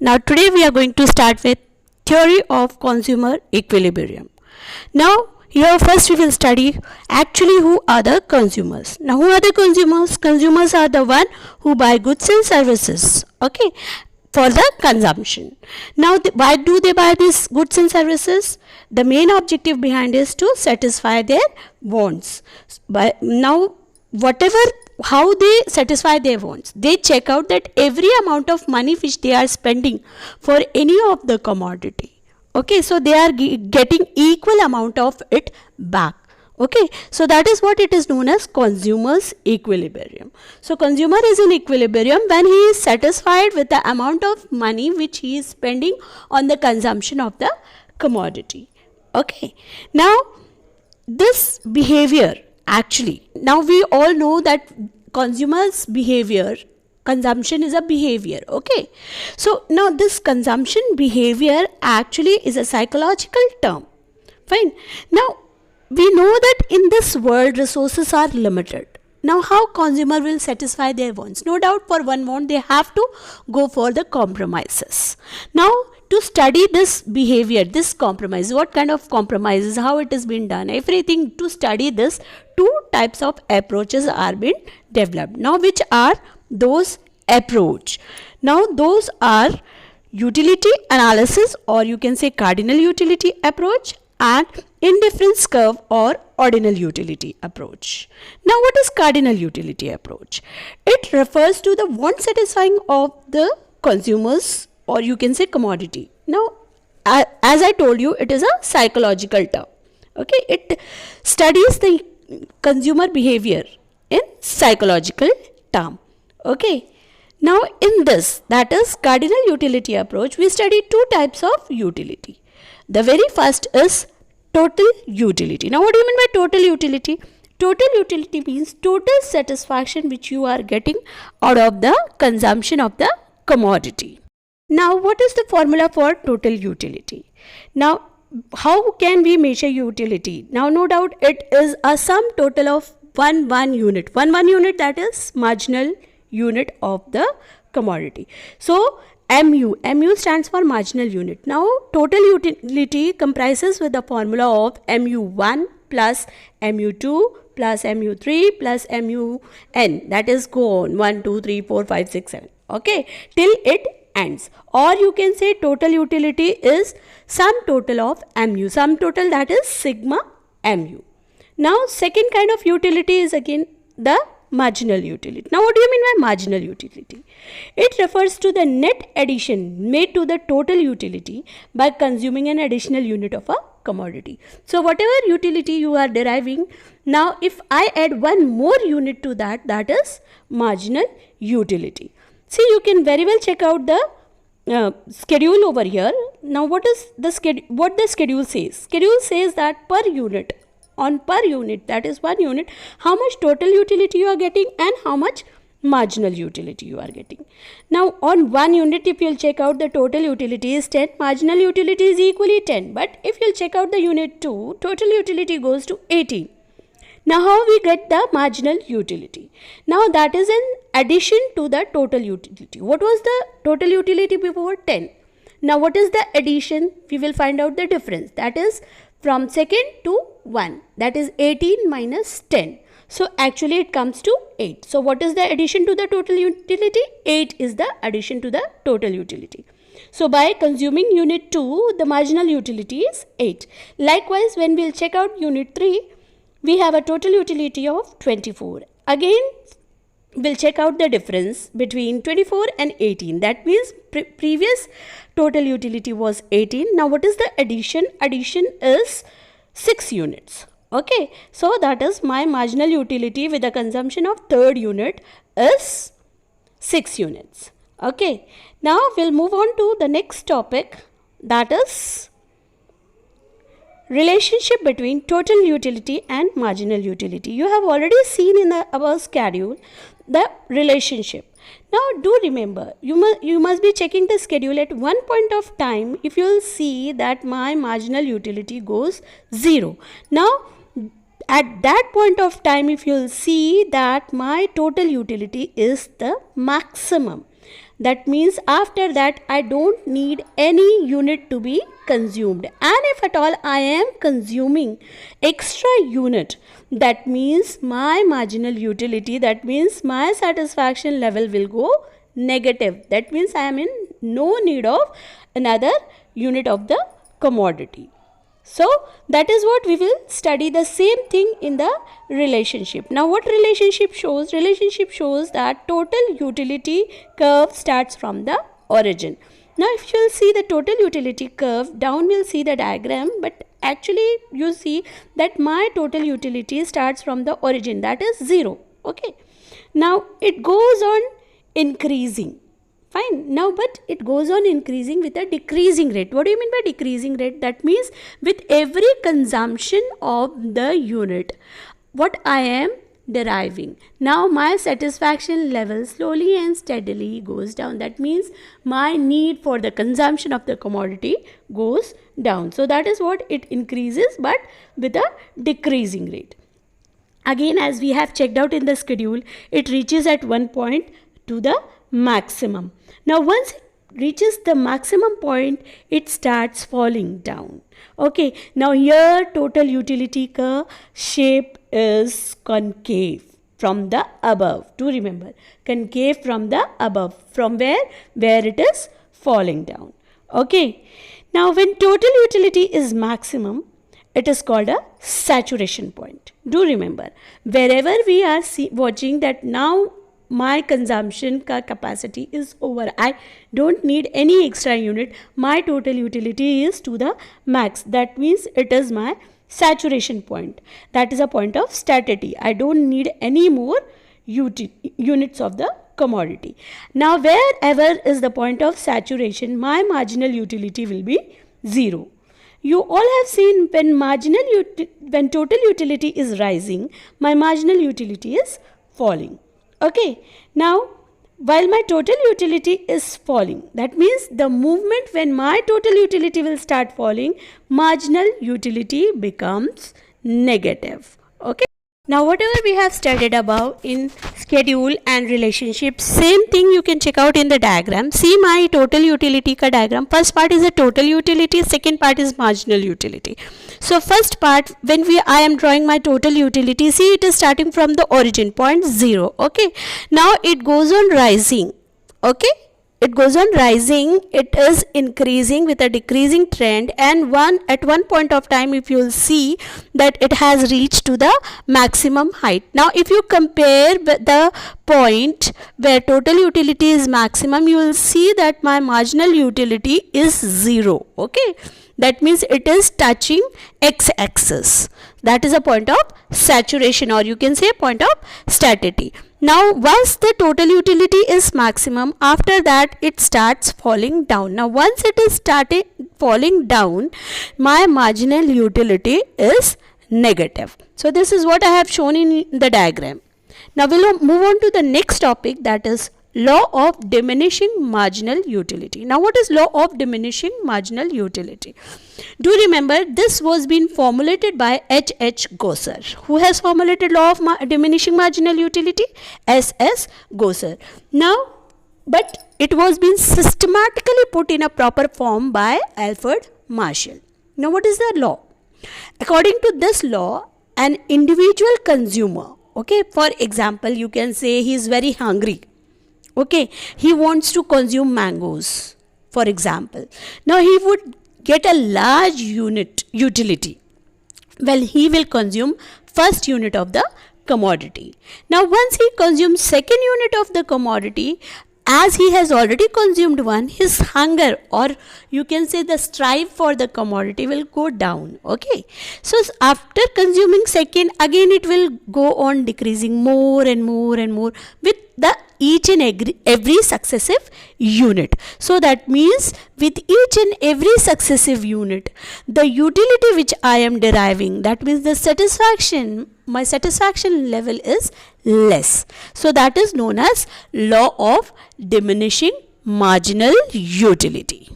Now today we are going to start with theory of consumer equilibrium. Now here first we will study actually who are the consumers. Now who are the consumers? Consumers are the one who buy goods and services, okay, for the consumption. Now why do they buy these goods and services? The main objective behind is to satisfy their wants. Now whatever how they satisfy their wants, they check out that every amount of money which they are spending for any of the commodity, okay, so they are getting equal amount of it back, okay, so that is what it is known as consumer's equilibrium. So consumer is in equilibrium when he is satisfied with the amount of money which he is spending on the consumption of the commodity, okay. Now this behavior, actually, now we all know that consumers behavior, consumption is a behavior, okay. So now this consumption behavior actually is a psychological term, fine. Now we know that in this world resources are limited. Now how consumer will satisfy their wants? No doubt for one want they have to go for the compromises. Now to study this behavior, this compromise, what kind of compromises, how it has been done, everything, to study this, two types of approaches are being developed. Now which are those approach? Now those are utility analysis, or you can say cardinal utility approach, and indifference curve or ordinal utility approach. Now what is cardinal utility approach? It refers to the want satisfying of the consumers, or you can say commodity. Now as I told you, it is a psychological term, okay. It studies the consumer behavior in psychological term, okay. Now in this, that is cardinal utility approach, we study two types of utility. The very first is total utility. Now what do you mean by total utility? Total utility means total satisfaction which you are getting out of the consumption of the commodity. Now what is the formula for total utility? Now how can we measure utility? Now no doubt it is a sum total of one unit. One unit, that is marginal unit of the commodity. So MU stands for marginal unit. Now total utility comprises with the formula of MU1 plus MU2 plus MU3 plus MUN, that is go on 1 2 3 4 5 6 7, okay, till it ends. Or you can say total utility is sum total of MU, sum total, that is sigma MU. Now second kind of utility is again the marginal utility. Now what do you mean by marginal utility? It refers to the net addition made to the total utility by consuming an additional unit of a commodity. So whatever utility you are deriving, now if I add one more unit to that, that is marginal utility. See, you can very well check out the schedule over here. Now what is the schedule? What the schedule says? Schedule says that per unit, on per unit, that is 1 unit, how much total utility you are getting and how much marginal utility you are getting. Now on 1 unit, if you will check out, the total utility is 10, marginal utility is equally 10, but if you will check out the unit 2, total utility goes to 18. Now how we get the marginal utility? Now that is in addition to the total utility. What was the total utility before? 10. Now what is the addition? We will find out the difference, that is from second to 1, that is 18 minus 10. So actually it comes to 8. So what is the addition to the total utility? 8 is the addition to the total utility. So by consuming unit 2, the marginal utility is 8. Likewise, when we will check out unit 3, we have a total utility of 24. Again, we'll check out the difference between 24 and 18. That means previous total utility was 18. Now what is the addition? Addition is 6 units. Okay, so that is my marginal utility with the consumption of third unit is 6 units. Okay, now we'll move on to the next topic, that is relationship between total utility and marginal utility. You have already seen in the above schedule the relationship. Now do remember, you must be checking the schedule at one point of time. If you will see that my marginal utility goes 0. Now at that point of time, if you will see that my total utility is the maximum, That means after that I don't need any unit to be consumed. And if at all I am consuming extra unit, that means my marginal utility, that means my satisfaction level will go negative. That means I am in no need of another unit of the commodity. So that is what we will study, the same thing in the relationship. Now what relationship shows? Relationship shows that total utility curve starts from the origin. Now if you will see the total utility curve, down we will see the diagram, but actually you see that my total utility starts from the origin, that is 0. Okay. Now it goes on increasing. Fine. Now, but it goes on increasing with a decreasing rate. What do you mean by decreasing rate? That means with every consumption of the unit, what I am deriving. Now, my satisfaction level slowly and steadily goes down. That means my need for the consumption of the commodity goes down. So, that is what it increases, but with a decreasing rate. Again, as we have checked out in the schedule, it reaches at one point to the maximum. Now once it reaches the maximum point, it starts falling down. Okay, now here total utility curve shape is concave from the above. Do remember, concave from the above, from where it is falling down. Okay, now when total utility is maximum, it is called a saturation point. Do remember, wherever we are watching that now my consumption capacity is over, I don't need any extra unit, my total utility is to the max, that means it is my saturation point, that is a point of satiety. I don't need any more units of the commodity. Now wherever is the point of saturation, my marginal utility will be 0. You all have seen when total utility is rising, my marginal utility is falling. Okay, now while my total utility is falling, that means the movement when my total utility will start falling, marginal utility becomes negative. Okay. Now whatever we have studied about in schedule and relationship, same thing you can check out in the diagram. See my total utility ka diagram. First part is a total utility, second part is marginal utility. So first part, when I am drawing my total utility, see it is starting from the origin point 0. Okay. Now it goes on rising. Okay. It goes on rising, it is increasing with a decreasing trend, and at one point of time, if you will see that it has reached to the maximum height. Now if you compare the point where total utility is maximum, you will see that my marginal utility is 0. Okay, that means it is touching x-axis. That is a point of saturation, or you can say point of satiety. Now once the total utility is maximum, after that it starts falling down. Now once it is started falling down, my marginal utility is negative. So this is what I have shown in the diagram. Now we'll move on to the next topic, that is law of diminishing marginal utility. Now what is law of diminishing marginal utility? Do remember, this was being formulated by H.H. Gosar. Who has formulated law of diminishing marginal utility? S.S. Gosar. Now, but it was being systematically put in a proper form by Alfred Marshall. Now what is the law? According to this law, an individual consumer, okay, for example, you can say he is very hungry. Okay, he wants to consume mangoes, for example. Now he would get a large utility. Well, he will consume first unit of the commodity. Now once he consumes second unit of the commodity, as he has already consumed one, his hunger, or you can say the strive for the commodity, will go down. Okay, so after consuming second, again it will go on decreasing more and more and more with the each and every successive unit. So that means with each and every successive unit, the utility which I am deriving, that means the satisfaction, my satisfaction level is less. So that is known as law of diminishing marginal utility.